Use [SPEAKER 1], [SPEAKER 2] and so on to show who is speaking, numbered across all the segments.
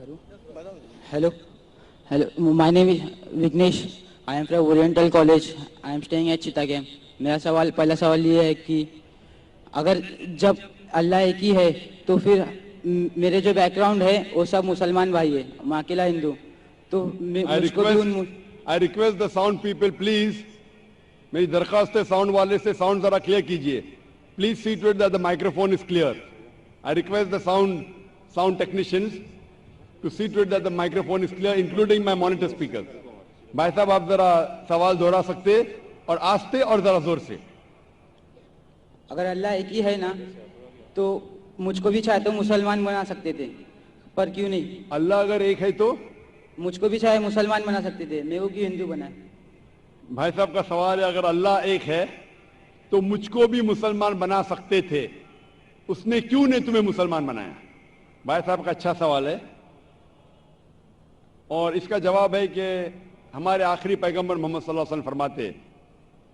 [SPEAKER 1] Hello. Hello. My name is Vignesh. I am from Oriental College. I am staying at Chittagam. मेरा पहला सवाल ये है कि अगर जब अल्लाह एक ही है तो फिर मेरे जो बैकग्राउंड है वो सब मुसलमान भाई है, मैं अकेला हिंदू, तो मुझको भी
[SPEAKER 2] I request the sound people please, मेरी दरखास्त है साउंड वाले से साउंड जरा क्लियर कीजिए. Please see to it that the microphone is clear. I request the sound technicians to see to it that the microphone is clear, including my monitor speakers. भाई साहब आप जरा सवाल दोहरा सकते और आस्ते और जरा जोर से.
[SPEAKER 1] अगर अल्लाह एक ही है ना तो मुझको भी चाहे तो मुसलमान बना सकते थे, पर क्यों नहीं?
[SPEAKER 2] अल्लाह अगर एक है तो
[SPEAKER 1] मुझको भी चाहे मुसलमान बना सकते थे, मेरे को क्यों हिंदू बनाए?
[SPEAKER 2] भाई साहब का सवाल है अगर अल्लाह एक है तो मुझको भी मुसलमान बना सकते थे, उसने क्यों नहीं तुम्हें मुसलमान बनाया? भाई साहब का अच्छा सवाल है और इसका जवाब है कि हमारे आखिरी पैगंबर मोहम्मद सल्लल्लाहु अलैहि वसल्लम फरमाते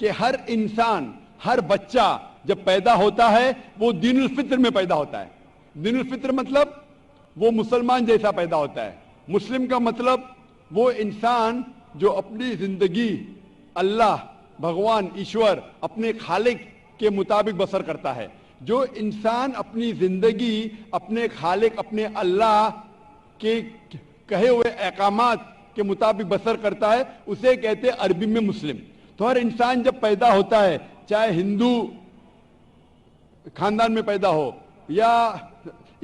[SPEAKER 2] कि हर इंसान, हर बच्चा जब पैदा होता है वो दीनुल फित्र में पैदा होता है. दीनुल फित्र मतलब वो मुसलमान जैसा पैदा होता है. मुस्लिम का मतलब वो इंसान जो अपनी जिंदगी अल्लाह, भगवान, ईश्वर, अपने खालिक के मुताबिक बसर करता है. जो इंसान अपनी जिंदगी अपने खालिक, अपने अल्लाह के कहे हुए अहकामात के मुताबिक बसर करता है उसे कहते हैं अरबी में मुस्लिम. तो हर इंसान जब पैदा होता है, चाहे हिंदू खानदान में पैदा हो या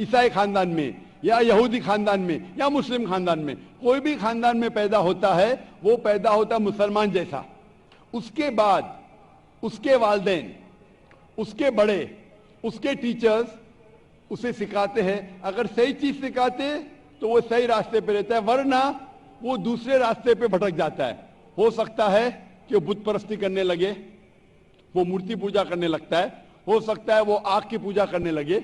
[SPEAKER 2] ईसाई खानदान में या यहूदी खानदान में या मुस्लिम खानदान में, कोई भी खानदान में पैदा होता है वो पैदा होता है मुसलमान जैसा. उसके बाद उसके वालिदैन, उसके बड़े, उसके टीचर्स उसे सिखाते हैं. अगर सही चीज सिखाते तो वो सही रास्ते पे रहता है, वरना वो दूसरे रास्ते पे भटक जाता है. हो सकता है कि वो बुत परस्ती करने लगे, वो मूर्ति पूजा करने लगता है, हो सकता है वो आग की पूजा करने लगे.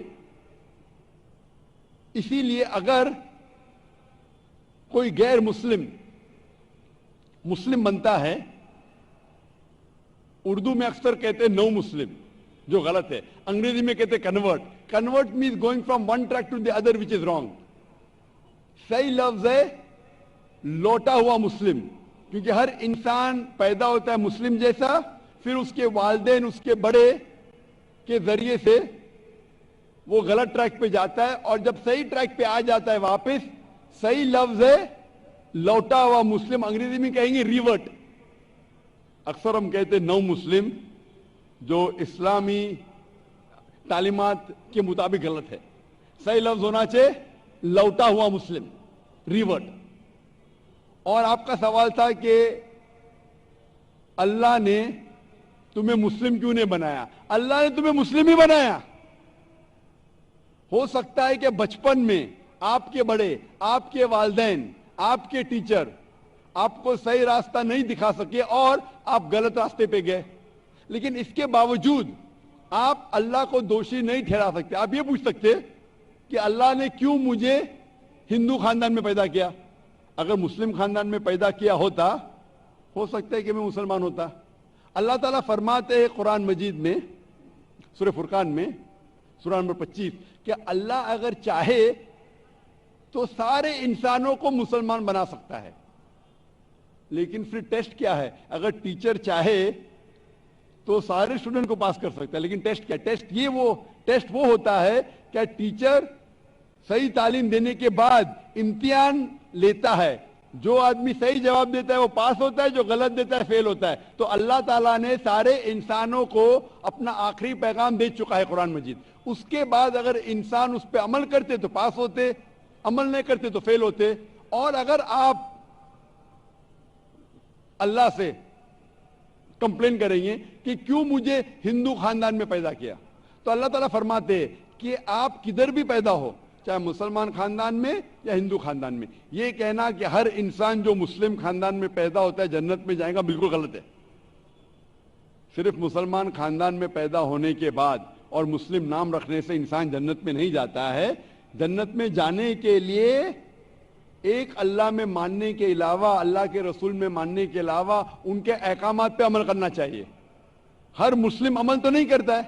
[SPEAKER 2] इसीलिए अगर कोई गैर मुस्लिम मुस्लिम बनता है, उर्दू में अक्सर कहते हैं नो मुस्लिम, जो गलत है. अंग्रेजी में कहते हैं convert. Convert means going from one track to the other which is wrong. सही लफ्ज है लौटा हुआ मुस्लिम, क्योंकि हर इंसान पैदा होता है मुस्लिम जैसा, फिर उसके वालिदैन, उसके बड़े के जरिए से वो गलत ट्रैक पे जाता है और जब सही ट्रैक पे आ जाता है वापस, सही लफ्ज है लौटा हुआ मुस्लिम. अंग्रेजी में कहेंगे रिवर्ट. अक्सर हम कहते हैं नौ मुस्लिम, जो इस्लामी तालीमात के मुताबिक गलत है. सही लफ्ज होना चाहिए लौटा हुआ मुस्लिम, रिवर्ट. और आपका सवाल था कि अल्लाह ने तुम्हें मुस्लिम क्यों नहीं बनाया? अल्लाह ने तुम्हें मुस्लिम ही बनाया. हो सकता है कि बचपन में आपके बड़े, आपके वालिदैन, आपके टीचर आपको सही रास्ता नहीं दिखा सके और आप गलत रास्ते पे गए, लेकिन इसके बावजूद आप अल्लाह को दोषी नहीं ठहरा सकते. आप ये पूछ सकते कि अल्लाह ने क्यों मुझे हिंदू खानदान में पैदा किया? अगर मुस्लिम खानदान में पैदा किया होता, हो सकता है कि मैं मुसलमान होता. अल्लाह ताला फरमाते हैं कुरान मजीद में, सूरह फुरकान में, सूरह नंबर 25, कि अल्लाह अगर चाहे तो सारे इंसानों को मुसलमान बना सकता है. लेकिन फिर टेस्ट क्या है? अगर टीचर चाहे तो सारे स्टूडेंट को पास कर सकता है, लेकिन टेस्ट क्या? टेस्ट वो होता है क्या टीचर सही तालीम देने के बाद इम्तिहान लेता है. जो आदमी सही जवाब देता है वो पास होता है, जो गलत देता है फेल होता है. तो अल्लाह ताला ने सारे इंसानों को अपना आखिरी पैगाम दे चुका है कुरान मजीद. उसके बाद अगर इंसान उस पर अमल करते तो पास होते, अमल नहीं करते तो फेल होते. और अगर आप अल्लाह से कंप्लेन करेंगे कि क्यों मुझे हिंदू खानदान में पैदा किया, तो अल्लाह ताला फरमाते हैं कि आप किधर भी पैदा हो, चाहे मुसलमान खानदान में या हिंदू खानदान में, ये कहना कि हर इंसान जो मुस्लिम खानदान में पैदा होता है जन्नत में जाएगा, बिल्कुल गलत है. सिर्फ मुसलमान खानदान में पैदा होने के बाद और मुस्लिम नाम रखने से इंसान जन्नत में नहीं जाता है. जन्नत में जाने के लिए एक अल्लाह में मानने के अलावा, अल्लाह के रसूल में मानने के अलावा उनके अहकामात पे अमल करना चाहिए. हर मुस्लिम अमल तो नहीं करता है,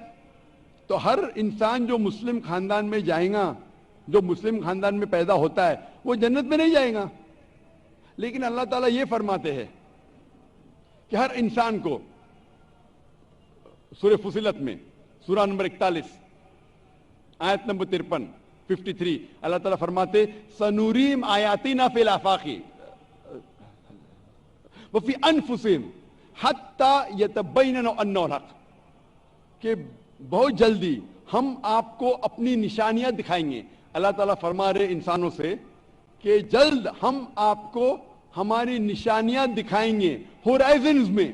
[SPEAKER 2] तो हर इंसान जो मुस्लिम खानदान में जाएगा جو مسلم خاندان میں پیدا ہوتا ہے وہ جنت میں نہیں جائے گا. لیکن اللہ تعالیٰ یہ فرماتے ہیں کہ ہر انسان کو سورہ فصلت میں سورہ نمبر 41 آیت نمبر 53 اللہ تعالیٰ فرماتے سنوریم آیاتنا فی الآفاق وفی انفسہم حتی یتبین انہ الحق، کہ بہت جلدی ہم آپ کو اپنی نشانیاں دکھائیں گے. اللہ تعالیٰ فرما رہے انسانوں سے کہ جلد ہم آپ کو ہماری نشانیاں دکھائیں گے ہورائزنز میں،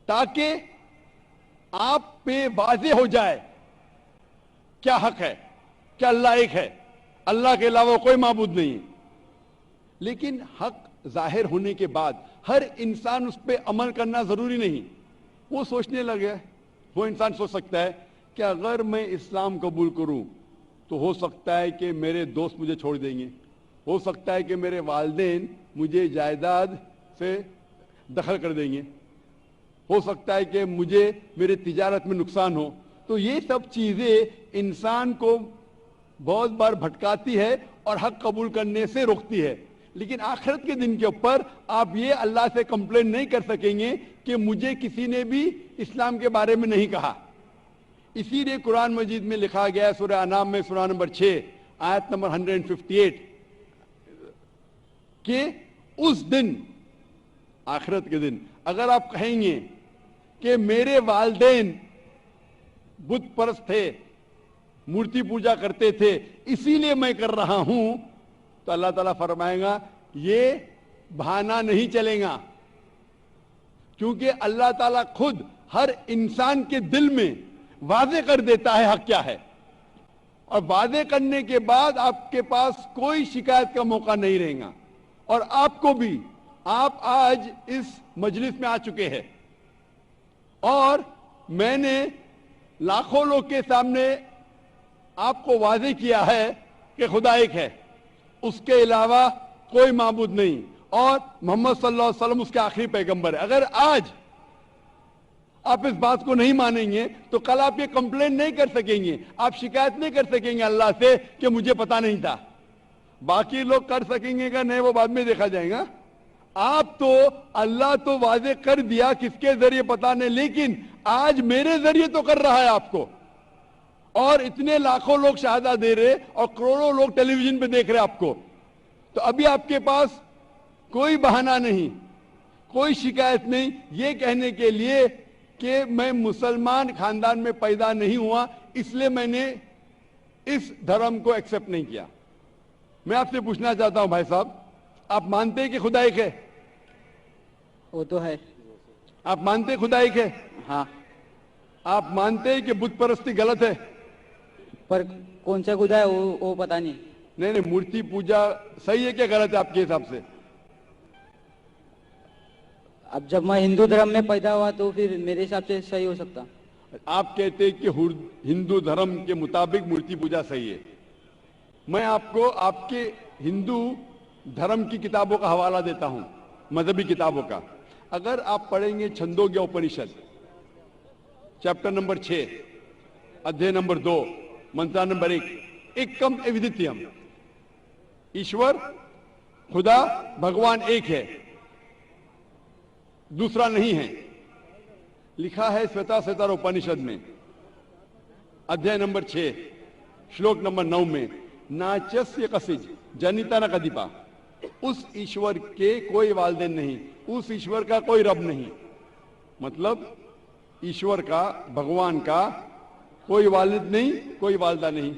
[SPEAKER 2] تاکہ آپ پہ واضح ہو جائے کیا حق ہے، کیا اللہ ایک ہے، اللہ کے علاوہ کوئی معبود نہیں. لیکن حق ظاہر ہونے کے بعد ہر انسان اس پہ عمل کرنا ضروری نہیں. وہ سوچنے لگے، وہ انسان سوچ سکتا ہے کہ اگر میں اسلام قبول کروں تو ہو سکتا ہے کہ میرے دوست مجھے چھوڑ دیں گے، ہو سکتا ہے کہ میرے والدین مجھے جائیداد سے دخل کر دیں گے، ہو سکتا ہے کہ مجھے میرے تجارت میں نقصان ہو. تو یہ سب چیزیں انسان کو بہت بار بھٹکاتی ہے اور حق قبول کرنے سے روکتی ہے. لیکن آخرت کے دن کے اوپر آپ یہ اللہ سے کمپلین نہیں کر سکیں گے کہ مجھے کسی نے بھی اسلام کے بارے میں نہیں کہا. اسی لیے قرآن مجید میں لکھا گیا ہے سورہ انعام میں سورہ نمبر 6 آیت نمبر 158 کہ اس دن، آخرت کے دن، اگر آپ کہیں گے کہ میرے والدین بت پرست تھے، مورتی پوجا کرتے تھے، اسی لیے میں کر رہا ہوں، تو اللہ تعالیٰ فرمائے گا یہ بہانہ نہیں چلے گا، کیونکہ اللہ تعالیٰ خود ہر انسان کے دل میں واضح کر دیتا ہے حق کیا ہے، اور واضح کرنے کے بعد آپ کے پاس کوئی شکایت کا موقع نہیں رہے گا. اور آپ کو بھی، آپ آج اس مجلس میں آ چکے ہیں اور میں نے لاکھوں لوگ کے سامنے آپ کو واضح کیا ہے کہ خدا ایک ہے، اس کے علاوہ کوئی معبود نہیں، اور محمد صلی اللہ علیہ وسلم اس کے آخری پیغمبر ہے. اگر آج آپ اس بات کو نہیں مانیں گے تو کل آپ یہ کمپلین نہیں کر سکیں گے، آپ شکایت نہیں کر سکیں گے اللہ سے کہ مجھے پتا نہیں تھا. باقی لوگ کر سکیں گے کہ نہیں، وہ بعد میں دیکھا جائے گا. آپ تو اللہ تو واضح کر دیا کس کے ذریعے پتا نہیں، لیکن آج میرے ذریعے تو کر رہا ہے آپ کو، اور اتنے لاکھوں لوگ شہادہ دے رہے اور کروڑوں لوگ ٹیلی ویژن پہ دیکھ رہے آپ کو. تو ابھی آپ کے پاس کوئی بہانہ نہیں، کوئی شکایت نہیں یہ کہنے کے لیے کہ میں مسلمان خاندان میں پیدا نہیں ہوا، اس لیے میں نے اس دھرم کو ایکسپٹ نہیں کیا. میں آپ سے پوچھنا چاہتا ہوں بھائی صاحب، آپ مانتے ہیں کہ خدا ایک ہے؟
[SPEAKER 1] وہ تو ہے.
[SPEAKER 2] آپ مانتے ہیں خدا ایک ہے؟
[SPEAKER 1] ہاں.
[SPEAKER 2] آپ مانتے ہیں کہ بت پرستی غلط ہے؟
[SPEAKER 1] پر کون سا خدا ہے وہ پتا نہیں.
[SPEAKER 2] نہیں، مورتی پوجا صحیح ہے کہ غلط ہے آپ کے حساب سے؟
[SPEAKER 1] اب جب میں ہندو دھرم میں پیدا ہوا تو پھر میرے حساب سے صحیح ہو سکتا.
[SPEAKER 2] آپ کہتے ہیں کہ ہندو دھرم کے مطابق مورتی پوجا صحیح ہے. میں آپ کو آپ کے ہندو دھرم کی کتابوں کا حوالہ دیتا ہوں، مذہبی کتابوں کا. اگر آپ پڑھیں گے چھندوگیہ اپنشد چیپٹر نمبر 6 ادھیے نمبر 2 منترا نمبر 1، ایکم ایودتیم، ایشور خدا بھگوان ایک ہے، دوسرا نہیں ہے. لکھا ہے سویتا سوتر اپنشد میں ادھیے نمبر 6 شلوک نمبر 9 میں، ناچسیہ کسج جنیتا نہ کدیپا، اس ایشور کے کوئی والدین نہیں، اس ایشور کا کوئی رب نہیں. مطلب ایشور کا، بھگوان کا کوئی والد نہیں، کوئی والدہ نہیں،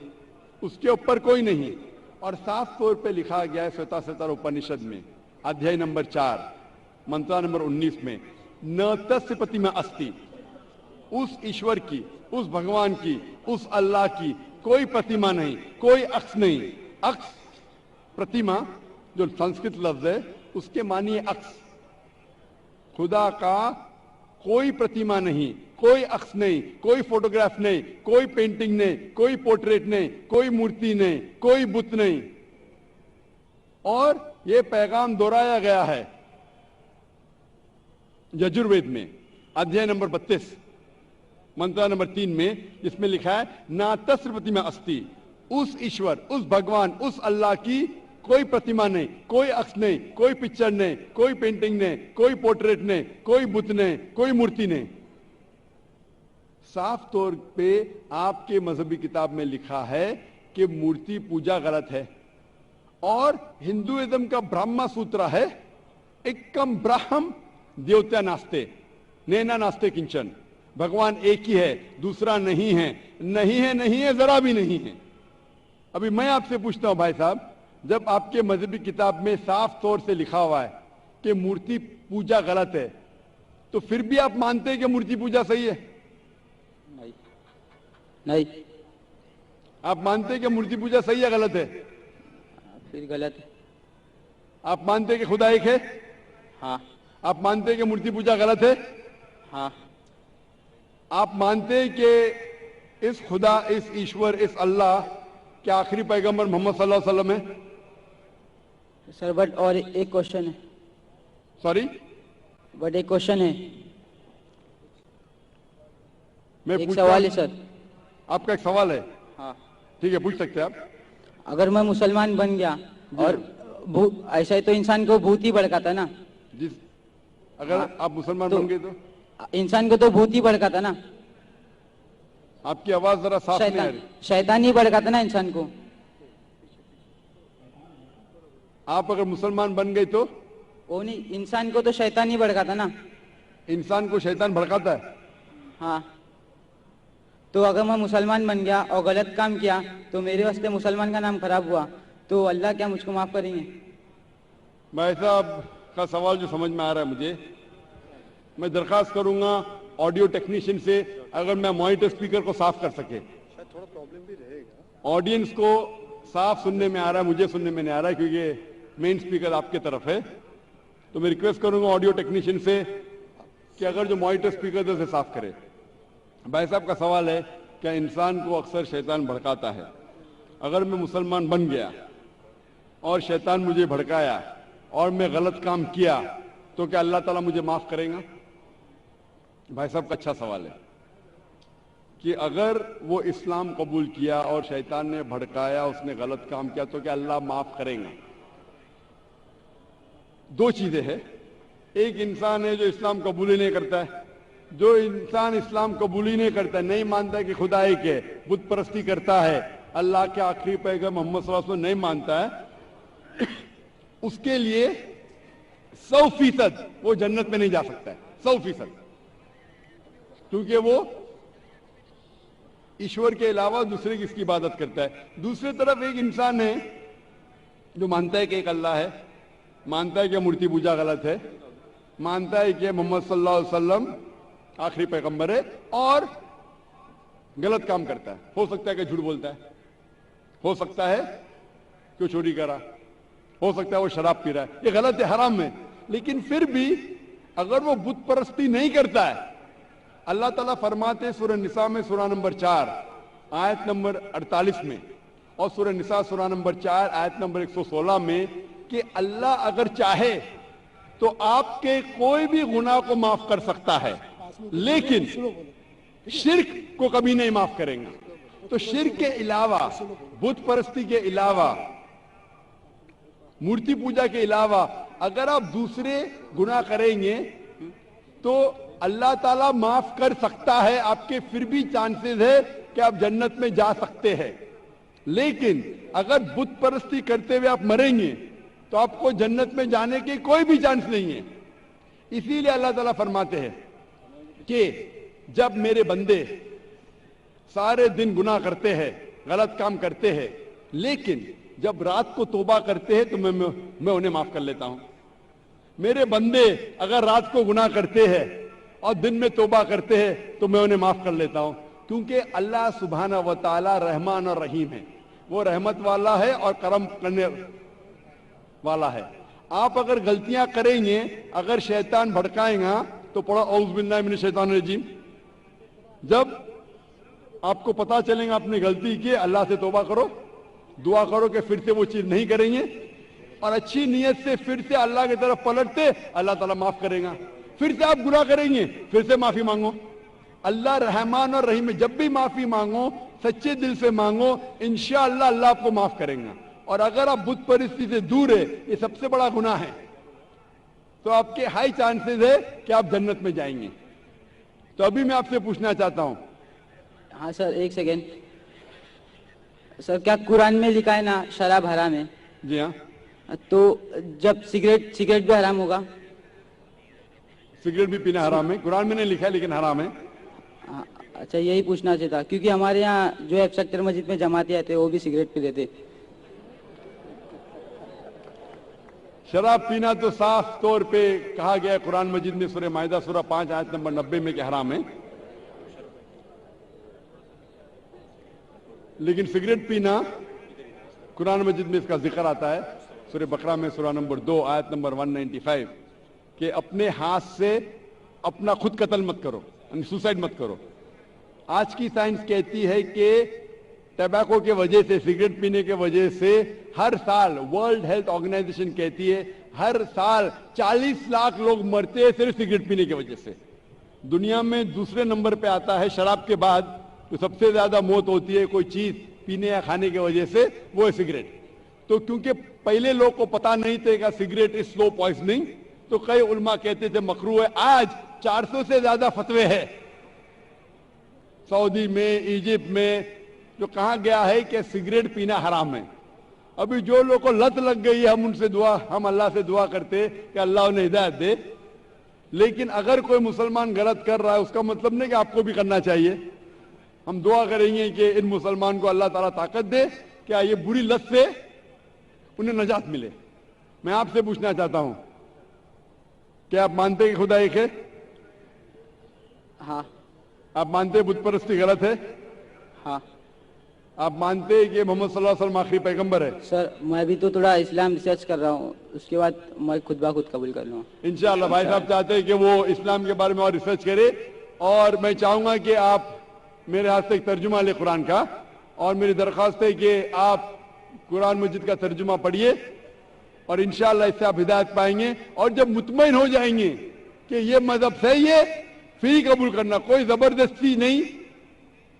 [SPEAKER 2] اس کے اوپر کوئی نہیں. اور صاف طور پہ لکھا گیا ہے سویتا سوتر اپنشد میں ادھیے نمبر 4 منترا نمبر 19 میں، نہ تسیہ پرتیما استی، اس ایشور کی، اس بھگوان کی، اس اللہ کی کوئی پرتیما نہیں، کوئی عکس نہیں. عکس، پرتیما جو سنسکرت لفظ ہے اس کے معنی ہے عکس. خدا کا کوئی پرتیما نہیں، کوئی عکس نہیں، کوئی فوٹوگراف نہیں، کوئی پینٹنگ نہیں، کوئی پورٹریٹ نہیں، کوئی مورتی نہیں، کوئی بت نہیں. اور یہ پیغام دہرایا گیا ہے یجروید میں ادھیے نمبر 32 منترا نمبر 3 میں، جس میں لکھا ہے نا تسیہ پرتیما استی، उस ईश्वर, उस भगवान, उस अल्लाह की कोई प्रतिमा नहीं, कोई अक्स नहीं, कोई पिक्चर नहीं, कोई पेंटिंग नहीं, कोई पोर्ट्रेट नहीं, कोई बुत नहीं, कोई मूर्ति नहीं। साफ तौर पे आपके मजहबी किताब में लिखा है कि मूर्ति पूजा गलत है, और हिंदुइज्म का ब्रह्मा सूत्र है, एकम ब्रह्म देवता नास्ते नैना नास्ते किंचन, भगवान एक ही है, दूसरा नहीं है, नहीं है, नहीं है, जरा भी नहीं है। अभी मैं आपसे पूछता हूं भाई साहब, जब आपके मजहबी किताब में साफ तौर से लिखा हुआ है कि मूर्ति पूजा गलत है, तो फिर भी आप मानते हैं कि मूर्ति पूजा सही है?
[SPEAKER 1] नहीं, नहीं।
[SPEAKER 2] आप मानते हैं कि मूर्ति पूजा सही है, गलत है?
[SPEAKER 1] फिर गलत है।
[SPEAKER 2] आप मानते हैं कि खुदा एक है?
[SPEAKER 1] हाँ।
[SPEAKER 2] आप मानते हैं कि मूर्ति पूजा गलत है?
[SPEAKER 1] हाँ।
[SPEAKER 2] आप मानते हैं कि इस खुदा, इस ईश्वर, इस अल्लाह के आखिरी पैगंबर मोहम्मद सल्लल्लाहु अलैहि वसल्लम है?
[SPEAKER 1] सर बट और एक क्वेश्चन है।
[SPEAKER 2] सॉरी,
[SPEAKER 1] बट एक क्वेश्चन है,
[SPEAKER 2] मैं
[SPEAKER 1] एक
[SPEAKER 2] पूछ
[SPEAKER 1] सवाल है सर।
[SPEAKER 2] आपका एक सवाल है?
[SPEAKER 1] हाँ।
[SPEAKER 2] ठीक है, पूछ सकते हैं आप।
[SPEAKER 1] अगर मैं मुसलमान बन गया और ऐसा ही तो इंसान को भूत ही भड़काता ना।
[SPEAKER 2] जिस अगर
[SPEAKER 1] हाँ,
[SPEAKER 2] आप मुसलमान
[SPEAKER 1] तो
[SPEAKER 2] बन गए तो
[SPEAKER 1] इंसान को तो भूत ही भड़काता ना।
[SPEAKER 2] आपकी आवाज जरा साफ नहीं आ रही।
[SPEAKER 1] शैतान ही भड़काता ना इंसान को।
[SPEAKER 2] आप अगर मुसलमान बन गए तो
[SPEAKER 1] वो नहीं, इंसान को तो शैतान ही भड़काता ना।
[SPEAKER 2] इंसान को शैतान भड़काता है?
[SPEAKER 1] हाँ। तो अगर मैं मुसलमान बन गया और गलत काम किया तो मेरे वास्ते मुसलमान का नाम खराब हुआ, तो अल्लाह क्या मुझको माफ करेंगे?
[SPEAKER 2] भाई साहब का सवाल जो समझ में आ रहा है मुझे, मैं दरखास्त करूंगा ऑडियो टेक्नीशियन से, अगर मैं मॉनिटर स्पीकर को साफ कर सके।
[SPEAKER 3] थोड़ा प्रॉब्लम भी रहेगा,
[SPEAKER 2] ऑडियंस को साफ सुनने में आ रहा है, मुझे सुनने में नहीं आ रहा है क्योंकि मेन स्पीकर आपके तरफ है। तो मैं रिक्वेस्ट करूंगा ऑडियो टेक्नीशियन से कि अगर जो मॉनिटर स्पीकर उसे साफ करे। भाई साहब का सवाल है, क्या इंसान को अक्सर शैतान भड़काता है? अगर मैं मुसलमान बन गया और शैतान मुझे भड़काया और मैं गलत काम किया, तो क्या अल्लाह ताला मुझे माफ करेगा? भाई साहब का अच्छा सवाल है कि अगर वो इस्लाम कबूल किया और शैतान ने भड़काया, उसने गलत काम किया, तो क्या अल्लाह माफ करेगा? दो चीजें हैं। एक इंसान है जो इस्लाम कबूल ही नहीं करता है। जो इंसान इस्लाम कबूल ही नहीं करता है, नहीं मानता है कि खुदा एक है, बुत परस्ती करता है, अल्लाह के आखिरी पैगंबर मोहम्मद सल्लल्लाहु अलैहि वसल्लम नहीं मानता है, उसके लिए 100% वो जन्नत में नहीं जा सकता है, 100%, क्योंकि वो ईश्वर के अलावा दूसरे किसकी इबादत करता है। दूसरी तरफ एक इंसान है जो मानता है कि एक अल्लाह है, मानता है कि मूर्ति पूजा गलत है, मानता है कि मोहम्मद सल्लल्लाहु अलैहि वसल्लम आखिरी पैगंबर है, और गलत काम करता है। हो सकता है कि झूठ बोलता है, हो सकता है कि वो चोरी करा, हो सकता है वो शराब पी रहा है, ये गलत है, हराम है। लेकिन फिर भी अगर वो बुत परस्ती नहीं करता है, अल्लाह ताला फरमाते सूरह निसा में सूरह नंबर 4 आयत नंबर 48 में, और सूरह निसा सूरह नंबर 4 आयत नंबर 116 में कि अल्लाह अगर चाहे तो आपके कोई भी गुनाह को माफ कर सकता है, लेकिन शिर्क को कभी नहीं माफ करेंगे। तो शिर्क के अलावा, बुत परस्ती के अलावा, मूर्ति पूजा के अलावा अगर आप दूसरे गुनाह करेंगे तो अल्लाह ताला माफ कर सकता है, आपके फिर भी चांसेस है कि आप जन्नत में जा सकते हैं। लेकिन अगर बुत परस्ती करते हुए आप मरेंगे तो आपको जन्नत में जाने के कोई भी चांस नहीं है। इसीलिए अल्लाह ताला फरमाते हैं कि जब मेरे बंदे सारे दिन गुनाह करते हैं, गलत काम करते हैं, लेकिन जब रात को तौबा करते हैं तो मैं उन्हें माफ कर लेता हूं। मेरे बंदे अगर रात को गुनाह करते हैं और दिन में तौबा करते हैं तो मैं उन्हें माफ कर लेता हूं, क्योंकि अल्लाह सुब्हाना व तआला रहमान और रहीम है, वो रहमत वाला है और करम करने वाला है। आप अगर गलतियां करेंगे, अगर शैतान भड़काएगा तो पढ़ो औज़ बिल्लाहि मिनश शैतानिर रजीम। जब आपको पता चलेगा आपने गलती की, अल्लाह से तौबा करो, दुआ करो कि फिर से वो चीज नहीं करेंगे, और अच्छी नीयत से फिर से अल्लाह की तरफ पलटते, अल्लाह ताला माफ करेगा। फिर से आप गुनाह करेंगे, फिर से माफी मांगो, अल्लाह रहमान और रहीम है। जब भी माफी मांगो سچے دل سے مانگو, انشاءاللہ اللہ آپ کو معاف کریں گا. اور اگر آپ بت پرستی سے دور ہے, یہ سب سے بڑا گناہ ہے, تو آپ کے ہائی چانسز ہے کہ آپ جنت میں جائیں گے. تو ابھی میں آپ سے پوچھنا چاہتا ہوں.
[SPEAKER 1] ہاں سر, ایک سیکنڈ سر, کیا قرآن میں لکھا ہے نا شراب حرام ہے؟
[SPEAKER 2] جی ہاں,
[SPEAKER 1] تو جب سگریٹ بھی حرام ہوگا؟
[SPEAKER 2] سگریٹ بھی پینا حرام ہے, قرآن میں نہیں لکھا ہے لیکن حرام ہے.
[SPEAKER 1] اچھا, یہی پوچھنا چاہتا, کیونکہ ہمارے یہاں جو ہے سیکٹر مسجد میں جماعتی آتے وہ بھی سگریٹ پی لیتے.
[SPEAKER 2] شراب پینا تو صاف طور پہ کہا گیا ہے قرآن مجید میں سورہ مائدہ سورہ 5 آیت نمبر 90 میں کہ حرام ہے. لیکن سگریٹ پینا قرآن مجید میں اس کا ذکر آتا ہے سورہ بقرہ میں سورہ نمبر 2 آیت نمبر 195 کہ اپنے ہاتھ سے اپنا خود قتل مت کرو, یعنی سوسائڈ مت کرو. آج کی سائنس کہتی ہے کہ ٹیباکو کے وجہ سے, سگریٹ پینے کے وجہ سے ہر سال ورلڈ ہیلتھ آرگنائزیشن کہتی ہے ہر سال 40 لاکھ لوگ مرتے ہیں صرف سگریٹ پینے کی وجہ سے. دنیا میں دوسرے نمبر پہ آتا ہے شراب کے بعد, جو سب سے زیادہ موت ہوتی ہے کوئی چیز پینے یا کھانے کی وجہ سے, وہ ہے سگریٹ. تو کیونکہ پہلے لوگ کو پتا نہیں تھے کہ سگریٹ از سلو پوائزننگ, تو کئی علماء کہتے تھے مکروہ ہے. آج 400 سے زیادہ فتوے ہیں سعودی میں, ایجپٹ میں, جو کہا گیا ہے کہ سگریٹ پینا حرام ہے. ابھی جو لوگ کو لت لگ گئی ہے, ہم اللہ سے دعا کرتے کہ اللہ انہیں ہدایت دے. لیکن اگر کوئی مسلمان غلط کر رہا ہے اس کا مطلب نہیں کہ آپ کو بھی کرنا چاہیے. ہم دعا کریں گے کہ ان مسلمان کو اللہ تعالیٰ طاقت دے کہ یہ بری لت سے انہیں نجات ملے. میں آپ سے پوچھنا چاہتا ہوں, کیا آپ مانتے کہ خدا ایک ہے؟
[SPEAKER 1] ہاں.
[SPEAKER 2] آپ مانتے بت پرستی غلط ہے؟
[SPEAKER 1] ہاں.
[SPEAKER 2] آپ مانتے کہ محمد صلی اللہ علیہ وسلم آخری پیغمبر ہے؟
[SPEAKER 1] سر, میں بھی تو تھوڑا اسلام ریسرچ کر رہا ہوں, اس کے بعد میں خود بخود قبول کر لوں گا
[SPEAKER 2] انشاءاللہ. بھائی صاحب چاہتے ہیں کہ وہ اسلام کے بارے میں اور ریسرچ کرے, اور میں چاہوں گا کہ آپ میرے ہاتھ سے ایک ترجمہ لیں قرآن کا, اور میری درخواست ہے کہ آپ قرآن مجید کا ترجمہ پڑھیے, اور انشاءاللہ اس سے آپ ہدایت پائیں گے. اور جب مطمئن ہو جائیں گے کہ یہ مذہب صحیح ہے, پھر ہی قبول کرنا, کوئی زبردستی نہیں.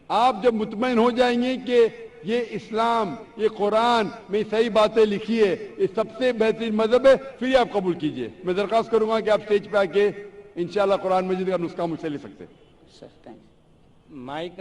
[SPEAKER 2] آپ جب مطمئن ہو جائیں گے کہ یہ اسلام, یہ قرآن میں صحیح باتیں لکھی ہے, یہ سب سے بہترین مذہب ہے, پھر ہی آپ قبول کیجئے. میں درخواست کروں گا کہ آپ اسٹیج پہ آ کے انشاءاللہ قرآن مجید کا نسخہ مجھ سے لے سکتے.
[SPEAKER 1] سر, تھینک یو.
[SPEAKER 4] مائک